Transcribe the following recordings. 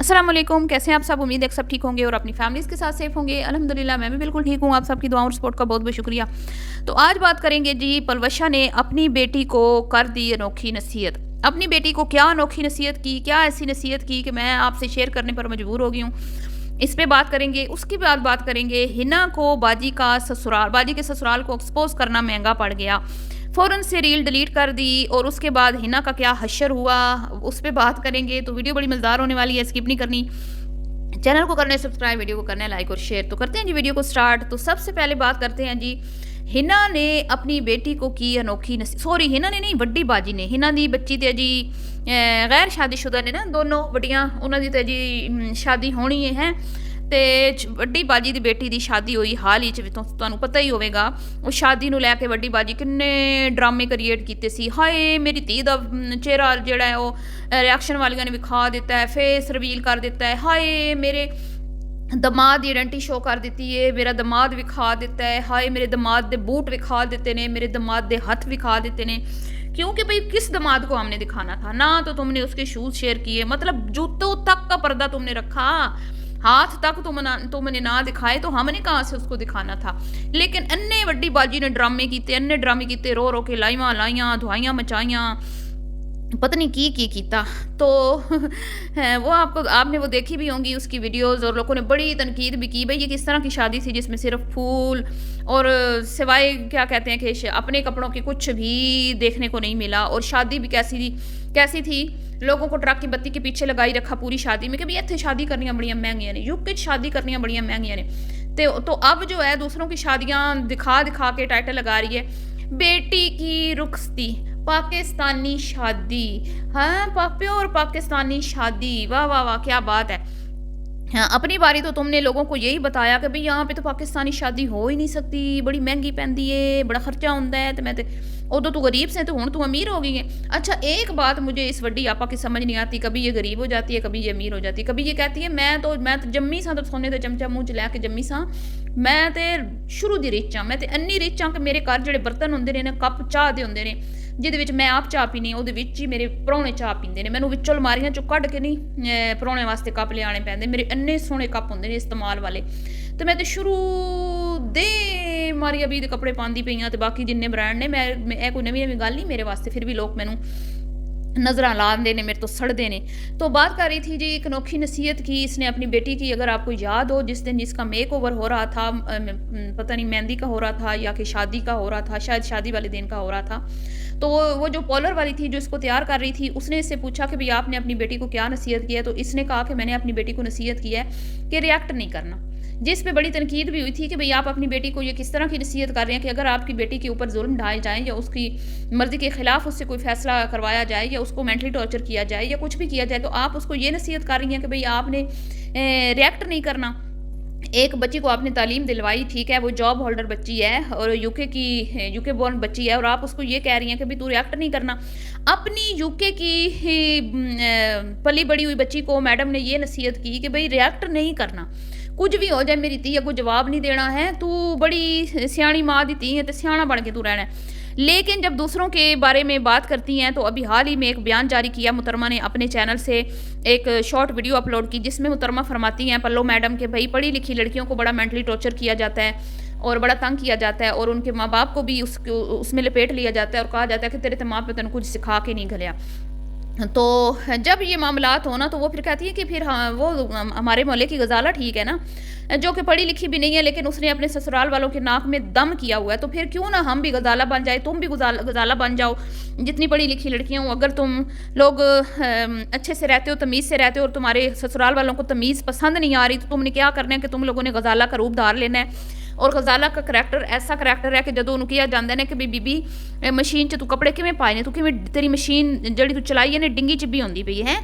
अस्सलाम वालेकुम, कैसे हैं आप सब। उम्मीद है कि सब ठीक होंगे और अपनी फैमिलीज़ के साथ सेफ होंगे। अल्हम्दुलिल्लाह मैं भी बिल्कुल ठीक हूँ। आप सबकी दुआओं और सपोर्ट का बहुत बहुत शुक्रिया। तो आज बात करेंगे जी, पलवशा ने अपनी बेटी को कर दी अनोखी नसीहत। अपनी बेटी को क्या अनोखी नसीहत की, क्या ऐसी नसीहत की कि मैं आपसे शेयर करने पर मजबूर हो गई हूँ। इस पे बात करेंगे। उसके बाद बात करेंगे हिना को बाजी के ससुराल को एक्सपोज करना महंगा पड़ गया। फ़ौरन से रील डिलीट कर दी और उसके बाद हिना का क्या हश्र हुआ, उस पे बात करेंगे। तो वीडियो बड़ी मज़ेदार होने वाली है, स्किप नहीं करनी। चैनल को करना है सब्सक्राइब, वीडियो को करना है लाइक और शेयर। तो करते हैं जी वीडियो को स्टार्ट। तो सबसे पहले बात करते हैं जी, हिना ने अपनी बेटी को की अनोखी सॉरी हिना ने नहीं, वड्डी बाजी ने। हिना दी बच्ची ते जी गैर शादीशुदा ने ना दोनों वड्डियां, उन्हों दी ते जी शादी होनी है। ਤੇ ਵੱਡੀ ਬਾਜੀ ਦੀ ਬੇਟੀ ਦੀ ਸ਼ਾਦੀ ਹੋਈ ਹਾਲ ਹੀ ਚ, ਤੁਹਾਨੂੰ ਪਤਾ ਹੀ ਹੋਵੇਗਾ। ਉਹ ਸ਼ਾਦੀ ਨੂੰ ਲੈ ਕੇ ਵੱਡੀ ਬਾਜੀ ਕਿੰਨੇ ਡਰਾਮੇ ਕ੍ਰੀਏਟ ਕੀਤੇ ਸੀ। ਹਾਏ ਮੇਰੀ ਧੀ ਦਾ ਚਿਹਰਾ ਜਿਹੜਾ ਹੈ ਉਹ ਰਿਐਕਸ਼ਨ ਵਾਲੀਆਂ ਨੇ ਵਿਖਾ ਦਿੱਤਾ ਹੈ, ਫੇਸ ਰਿਵੀਲ ਕਰ ਦਿੱਤਾ ਹੈ। ਹਾਏ ਮੇਰੇ ਦਮਾਦ ਦੀ ਆਇਡੈਂਟੀ ਸ਼ੋ ਕਰ ਦਿੱਤੀ ਹੈ, ਮੇਰਾ ਦਮਾਦ ਵਿਖਾ ਦਿੱਤਾ ਹੈ। ਹਾਏ ਮੇਰੇ ਦਮਾਦ ਦੇ ਬੂਟ ਵਿਖਾ ਦਿੱਤੇ ਨੇ, ਮੇਰੇ ਦਮਾਦ ਦੇ ਹੱਥ ਵਿਖਾ ਦਿੱਤੇ ਨੇ। क्योंकि भाई किस दमाद को हमने दिखाना था ना, तो तुमने उसके शूज शेयर किए, मतलब जूतों तक का पर्दा तुमने रखा, हाथ तक तुमने ना दिखाए, तो हमने कहाँ से उसको दिखाना था। लेकिन अन्ने वड्डी बाजी ने ड्रामे किते, अन्ने ड्रामे किते, रो रो के लाइवां लाइयां, धुआइयां मचाइयां, पता नहीं की कीता। तो वो आपने वो देखी भी होंगी उसकी वीडियोस, और लोगों ने बड़ी तनकीद भी की। भाई ये किस तरह की शादी थी जिसमें सिर्फ फूल और सिवाय क्या कहते हैं कि अपने कपड़ों के कुछ भी देखने को नहीं मिला। और शादी भी कैसी थी, लोगों को ट्रक की बत्ती के पीछे लगाई रखा पूरी शादी में कि भाई इतने शादी करनियां बड़ियां महंगियां ने, यूके शादी करनियां बड़ियां महंगियां ने। तो अब जो है दूसरों की शादियां दिखा दिखा के टाइटल लगा रही है, बेटी की रुखसती पाकिस्तानी शादी। हाँ, प्योर पाकिस्तानी शादी, वाह वाह वाह, क्या बात है। हाँ, अपनी बारी तो तुमने लोगों को यही बताया कि भाई यहाँ पे तो पाकिस्तानी शादी हो ही नहीं सकती, बड़ी महंगी पैंदी है, बड़ा खर्चा होता है। तो मैं तो उदो तू गरीब से तो हुण तू अमीर हो गई है। अच्छा, एक बात मुझे इस वड्डी आपा की समझ नहीं आती, कभी ये गरीब हो जाती है, कभी ये अमीर हो जाती है। कभी ये कहती है मैं तो जम्मी सा, तो सोने का चमचा मुँह च लैके जम्मी सा, मैं तो शुरू दी रिच हाँ, मैं तो इन्नी रिच हाँ कि मेरे घर ਜਿਹੜੇ ਬਰਤਨ ਹੁੰਦੇ ਨੇ, ਕੱਪ ਚਾਹ ਦੇ ਹੁੰਦੇ ਨੇ, ਜਿਹਦੇ ਵਿੱਚ ਮੈਂ ਆਪ ਚਾਹ ਪੀਣੀ, ਉਹਦੇ ਵਿੱਚ ਹੀ ਮੇਰੇ ਪ੍ਰਾਹੁਣੇ ਚਾਹ ਪੀਂਦੇ ਨੇ। ਮੈਨੂੰ ਵਿੱਚੋਂ ਅਲਮਾਰੀਆਂ ਚੋਂ ਕੱਢ ਕੇ ਨਹੀਂ ਪ੍ਰਾਹੁਣੇ ਵਾਸਤੇ ਕੱਪ ਲਿਆਣੇ ਪੈਂਦੇ। ਮੇਰੇ ਇੰਨੇ ਸੋਹਣੇ ਕੱਪ ਹੁੰਦੇ ਨੇ ਇਸਤੇਮਾਲ ਵਾਲੇ। ਤੇ ਮੈਂ ਤੇ ਸ਼ੁਰੂ ਦੇ ਮਾਰੀਆ ਵੀ ਦੇ ਕੱਪੜੇ ਪਾਉਂਦੀ ਪਈਆਂ, ਤੇ ਬਾਕੀ ਜਿੰਨੇ ਬ੍ਰਾਂਡ ਨੇ, ਮੈਂ ਇਹ ਕੋਈ ਨਵੀਂ ਗੱਲ ਨਹੀਂ ਮੇਰੇ ਵਾਸਤੇ। ਫਿਰ ਵੀ ਲੋਕ ਮੈਨੂੰ नज़र लाते ने, मेरे तो सड़ते ने। तो बात कर रही थी जी, एक अनोखी नसीहत की इसने अपनी बेटी की। अगर आपको याद हो, जिस दिन जिसका मेक ओवर हो रहा था, पता नहीं मेहंदी का हो रहा था या कि शादी का हो रहा था, शायद शादी वाले दिन का हो रहा था। तो वो जो पॉलर वाली थी जो इसको तैयार कर रही थी, उसने इससे पूछा कि भाई आपने अपनी बेटी को क्या नसीहत की है। तो इसने कहा कि मैंने अपनी बेटी को नसीहत की है कि रिएक्ट नहीं करना। जिस पे बड़ी तनकीद भी हुई थी कि भाई आप अपनी बेटी को ये किस तरह की नसीहत कर रहे हैं कि अगर आपकी बेटी के ऊपर जुल्म ढाए जाएँ या उसकी मर्ज़ी के ख़िलाफ़ उससे कोई फ़ैसला करवाया जाए या उसको मेंटली टॉर्चर किया जाए या कुछ भी किया जाए, तो आप उसको ये नसीहत कर रही हैं कि भाई आपने रिएक्ट नहीं करना। एक बच्ची को आपने तालीम दिलवाई, ठीक है, वो जॉब होल्डर बच्ची है और यूके बोर्न बच्ची है, और आप उसको ये कह रही हैं कि भाई तू रिएक्ट नहीं करना। अपनी यूके की पली बड़ी हुई बच्ची को मैडम ने ये नसीहत की कि भाई रिएक्ट नहीं करना, कुछ भी हो जाए मेरी धी अगो जवाब नहीं देना है, तू बड़ी सियाणी माँ दी धी है तो सियाणा बन के तू रहना है। लेकिन जब दूसरों के बारे में बात करती हैं, तो अभी हाल ही में एक बयान जारी किया मुहतरमा ने अपने चैनल से, एक शॉर्ट वीडियो अपलोड की, जिसमें मुहतरमा फरमाती हैं पल्लो मैडम के भाई पढ़ी लिखी लड़कियों को बड़ा मेंटली टॉर्चर किया जाता है और बड़ा तंग किया जाता है, और उनके माँ बाप को भी उसमें लपेट लिया जाता है और कहा जाता है कि तेरे तो माँ पे तेन कुछ सिखा के नहीं घलिया। तो जब ये मामलात हो ना, तो वो फिर कहती है कि फिर हाँ, वो हमारे मोहल्ले की गजाला ठीक है ना, जो कि पढ़ी लिखी भी नहीं है, लेकिन उसने अपने ससुराल वालों के नाक में दम किया हुआ है। तो फिर क्यों ना हम भी गजाला बन जाए, तुम भी गजाला बन जाओ, जितनी पढ़ी लिखी लड़कियां हो। अगर तुम लोग अच्छे से रहते हो, तमीज़ से रहते हो, और तुम्हारे ससुराल वालों को तमीज़ पसंद नहीं आ रही, तो तुमने क्या करना है कि तुम लोगों ने गजाला का रूप धार लेना है। और गजाला का करैक्टर ऐसा करैक्टर है कि जो उन्होंने किया जाता है कि भी बीबी मशीन च तू कपड़े किवें पाए ने, तू किवें तेरी मशीन जिहड़ी तू चलाई है ने डिंगी च भी होंदी पई है,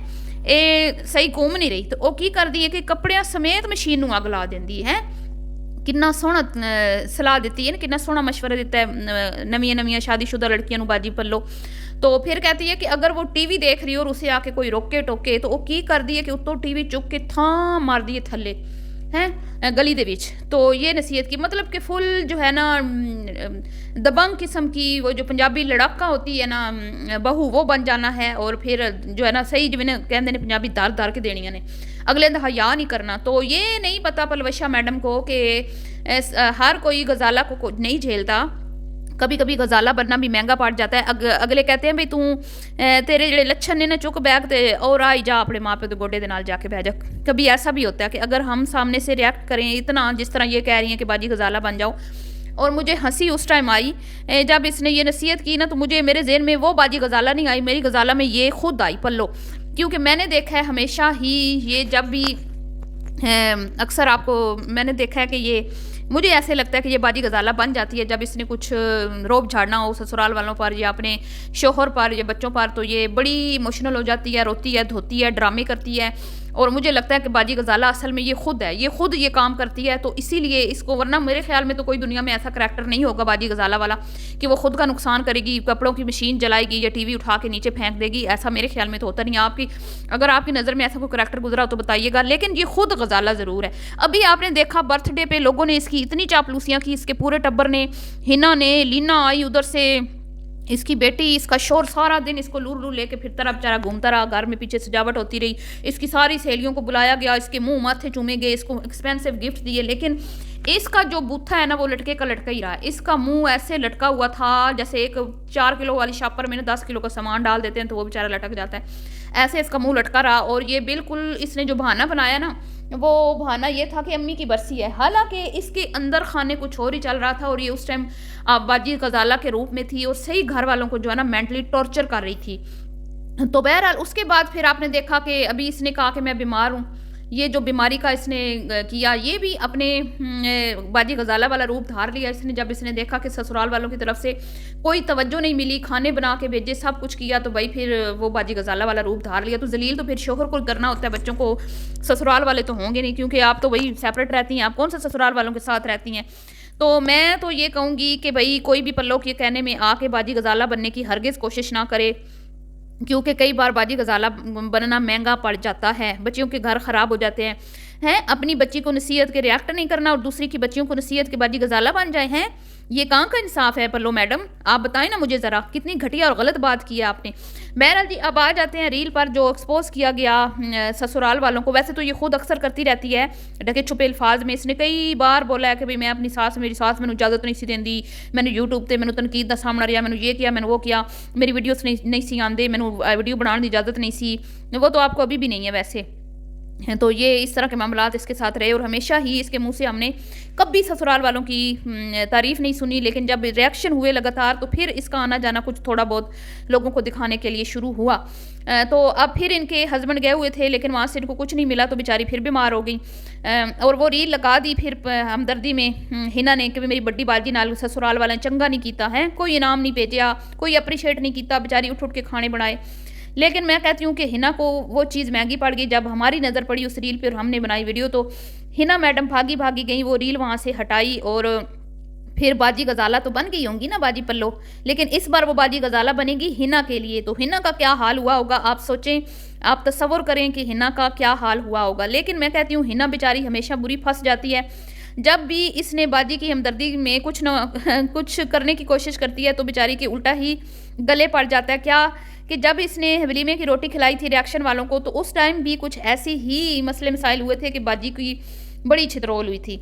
ये सही घूम नहीं रही। तो वो की करदी है कि कपड़ियां समेत मशीन नूं अग ला दिंदी है। कितना सोहना सलाह दी है, कितना सोहना मशवरा दिता है नवियां नवियां शादीशुदा लड़कियां नूं बाजी पल्लो। तो फिर कहती है कि अगर वो टीवी देख रही हो और उसे आके कोई रोके टोके, तो वो की करदी है कि उत्तों टीवी चुक के थां मारदी है थल्ले, हैं गली दे विच। तो ये नसीहत की मतलब कि फुल जो है ना दबंग किस्म की वो जो पंजाबी लड़ाका होती है ना बहू वो बन जाना है, और फिर जो है ना सही जिवें कहते हैं पंजाबी दार दार के देनियां ने अगले दा हया नहीं करना। तो ये नहीं पता पलवशा मैडम को कि हर कोई गजाला को नहीं झेलता, कभी कभी गजाला बनना भी महंगा पड़ जाता है। अगले कहते हैं भाई तू तेरे ਜਿਹੜੇ ਲੱਛਣ ने ना चुक बैग ते और आई जा अपने माँ प्यो के गोडे के नाल जाके बह जा। कभी ऐसा भी होता है कि अगर हम सामने से रिएक्ट करें इतना जिस तरह ये कह रही हैं कि बाजी गजाला बन जाओ, और मुझे हंसी उस टाइम आई जब इसने ये नसीहत की ना, तो मुझे मेरे जहन में वो बाजी गजाला नहीं आई, मेरी गजाला में ये खुद आई पल्लो। क्योंकि मैंने देखा है हमेशा ही ये जब भी अक्सर आपको मैंने देखा है कि ये मुझे ऐसे लगता है कि ये बाजी गजाला बन जाती है जब इसने कुछ रोब झाड़ना हो ससुराल वालों पर या अपने शोहर पर या बच्चों पर, तो ये बड़ी इमोशनल हो जाती है, रोती है, धोती है, ड्रामे करती है। और मुझे लगता है कि बाजी गजाला असल में ये खुद है, ये खुद ये काम करती है। तो इसीलिए इसको, वरना मेरे ख्याल में तो कोई दुनिया में ऐसा करैक्टर नहीं होगा बाजी गजाला वाला कि वो खुद का नुकसान करेगी, कपड़ों की मशीन जलाएगी या टीवी उठा के नीचे फेंक देगी। ऐसा मेरे ख्याल में तो होता नहीं। आपकी अगर आपकी नज़र में ऐसा कोई करैक्टर गुजरा हो तो बताइएगा, लेकिन ये खुद गजाला ज़रूर है। अभी आपने देखा बर्थडे पे लोगों ने इसकी इतनी चापलूसियाँ की, इसके पूरे टब्बर ने, हिना ने, लीना आई उधर से, इसकी बेटी, इसका शोर सारा दिन इसको लूर लूर लेके फिरता रहा, बेचारा घूमता रहा, घर में पीछे सजावट होती रही। इसकी सारी सहेलियों को बुलाया गया, इसके मुंह माथे चूमे गए, इसको एक्सपेंसिव गिफ्ट दिए, लेकिन इसका जो बूथा है ना वो लटके का लटका ही रहा। इसका मुंह ऐसे लटका हुआ था जैसे एक 4 किलो वाली शापर में 10 किलो का सामान डाल देते हैं तो वो बेचारा लटक जाता है, ऐसे इसका मुंह लटका रहा। और ये बिल्कुल इसने जो बहाना बनाया ना, वो बहाना ये था कि अम्मी की बरसी है, हालांकि इसके अंदर खाने कुछ और ही चल रहा था। और ये उस टाइम बाजी गजाला के रूप में थी और सही घर वालों को जो है ना मेंटली टॉर्चर कर रही थी। तो बहरहाल उसके बाद फिर आपने देखा कि अभी इसने कहा कि मैं बीमार हूँ, ये जो बीमारी का इसने किया, ये भी अपने बाजी गजाला वाला रूप धार लिया इसने। जब इसने देखा कि ससुराल वालों की तरफ से कोई तवज्जो नहीं मिली, खाने बना के भेजे, सब कुछ किया, तो भाई फिर वो बाजी गजाला वाला रूप धार लिया। तो जलील तो फिर शोहर को करना होता है, बच्चों को ससुराल वाले तो होंगे नहीं, क्योंकि आप तो वही सेपरेट रहती हैं, आप कौन सा ससुराल वालों के साथ रहती हैं। तो मैं तो ये कहूँगी कि भाई कोई भी पल्लो के कहने में आके बाजी गजाला बनने की हरगिज़ कोशिश ना करे, क्योंकि कई बार बाजी गजाला बनना महंगा पड़ जाता है, बच्चियों के घर ख़राब हो जाते हैं। अपनी बच्ची को नसीहत के रिएक्ट नहीं करना और दूसरी की बच्चियों को नसीहत के बाजी गजाला बन जाए हैं, ये कहाँ का इंसाफ है पल्लो मैडम? आप बताएं ना मुझे ज़रा, कितनी घटिया और गलत बात की है आपने। बहरहाल जी, अब आ जाते हैं रील पर जो एक्सपोज किया गया ससुराल वालों को। वैसे तो ये खुद अक्सर करती रहती है ढके छुपे अल्फाज में। इसने कई बार बोला है कि भाई मैं अपनी सास, मेरी सास मैंने इजाजत नहीं सी देंदी, मैंने यूट्यूब पर मैंने तनकीद का सामना रहा, मैंने ये किया, मैंने वो किया, मेरी वीडियोस नहीं सी आंदे, मैंने वीडियो बनाने की इजाजत नहीं सी। वो तो आपको अभी भी नहीं है वैसे। तो ये इस तरह के मामलात इसके साथ रहे और हमेशा ही इसके मुंह से हमने कभी ससुराल वालों की तारीफ़ नहीं सुनी। लेकिन जब रिएक्शन हुए लगातार तो फिर इसका आना जाना कुछ थोड़ा बहुत लोगों को दिखाने के लिए शुरू हुआ। तो अब फिर इनके हस्बैंड गए हुए थे लेकिन वहाँ से इनको कुछ नहीं मिला, तो बेचारी फिर बीमार हो गई और वो रील लगा दी फिर हमदर्दी में हिना ने कि मेरी बड्डी बाजी नाल ससुराल वाले चंगा नहीं किया है, कोई इनाम नहीं भेजा, कोई अप्रीशिएट नहीं किया, बेचारी उठ उठ के खाने बनाए। लेकिन मैं कहती हूँ कि हिना को वो चीज़ महंगी पड़ गई। जब हमारी नज़र पड़ी उस रील पे और हमने बनाई वीडियो, तो हिना मैडम भागी भागी गई, वो रील वहाँ से हटाई और फिर बाजी गजाला तो बन गई होंगी ना बाजी पल्लो, लेकिन इस बार वो बाजी गजाला बनेगी हिना के लिए। तो हिना का क्या हाल हुआ होगा आप सोचें, आप तसव्वुर करें कि हिना का क्या हाल हुआ होगा। लेकिन मैं कहती हूँ हिना बेचारी हमेशा बुरी फंस जाती है। जब भी इसने बाजी की हमदर्दी में कुछ न कुछ करने की कोशिश करती है तो बेचारी के उल्टा ही गले पड़ जाता है। क्या कि जब इसने वलीमे की रोटी खिलाई थी रिएक्शन वालों को, तो उस टाइम भी कुछ ऐसे ही मसले मसाइल हुए थे कि बाजी की बड़ी छितरोल हुई थी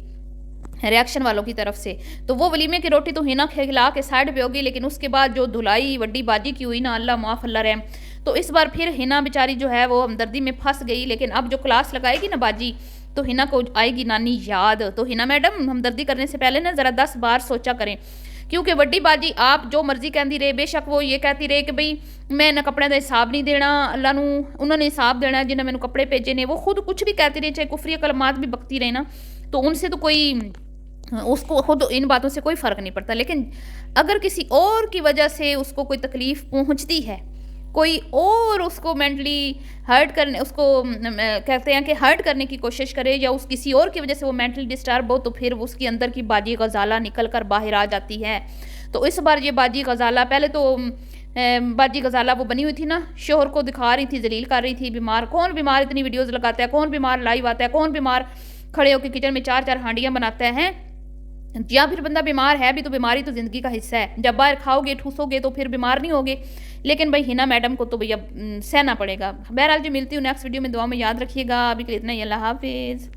रिएक्शन वालों की तरफ से। तो वो वलीमे की रोटी तो हिना खिला के साइड पे होगी, लेकिन उसके बाद जो धुलाई वड्डी बाजी की हुई ना, अल्लाह माफ़ अल्लाह रहम, तो इस बार फिर हिना बेचारी जो है वो हमदर्दी में फंस गई। लेकिन अब जो क्लास लगाएगी ना बाजी, तो हिना को आएगी नानी याद। तो हिना मैडम हमदर्दी करने से पहले ना ज़रा 10 बार सोचा करें, क्योंकि वड्डी बाजी आप जो मर्जी कहती रहे, बेशक वो ये कहती रहे कि भाई मैं ना कपड़े का हिसाब नहीं देना, अल्लाह नू उन्होंने हिसाब देना जिन्हें मैंने कपड़े भेजे ने, वो खुद कुछ भी कहती रहे, चाहे कुफरी कलमात भी बकती रहे ना, तो उनसे तो कोई उसको खुद इन बातों से कोई फ़र्क नहीं पड़ता। लेकिन अगर किसी और की वजह से उसको कोई तकलीफ़ पहुंचती है, कोई और उसको मेंटली हर्ट करने, उसको कहते हैं कि हर्ट करने की कोशिश करे, या उस किसी और की वजह से वो मेंटली डिस्टर्ब हो, तो फिर उसके अंदर की बाजी गजाला निकल कर बाहर आ जाती है। तो इस बार ये बाजी गजाला, पहले तो बाजी गजाला वो बनी हुई थी ना, शोहर को दिखा रही थी, जलील कर रही थी, बीमार, कौन बीमार इतनी वीडियोज़ लगाता है, कौन बीमार लाइव आता है, कौन बीमार खड़े होकर किचन में 4-4 हांडियाँ बनाता है। या फिर बंदा बीमार है भी तो बीमारी तो ज़िंदगी का हिस्सा है, जब बाहर खाओगे ठूसोगे तो फिर बीमार नहीं होगे। लेकिन भाई हिना मैडम को तो भैया सहना पड़ेगा। बहरहाल जी, मिलती हूँ नेक्स्ट वीडियो में, दुआ में याद रखिएगा। अभी के लिए इतना ही, अल्लाह हाफिज़।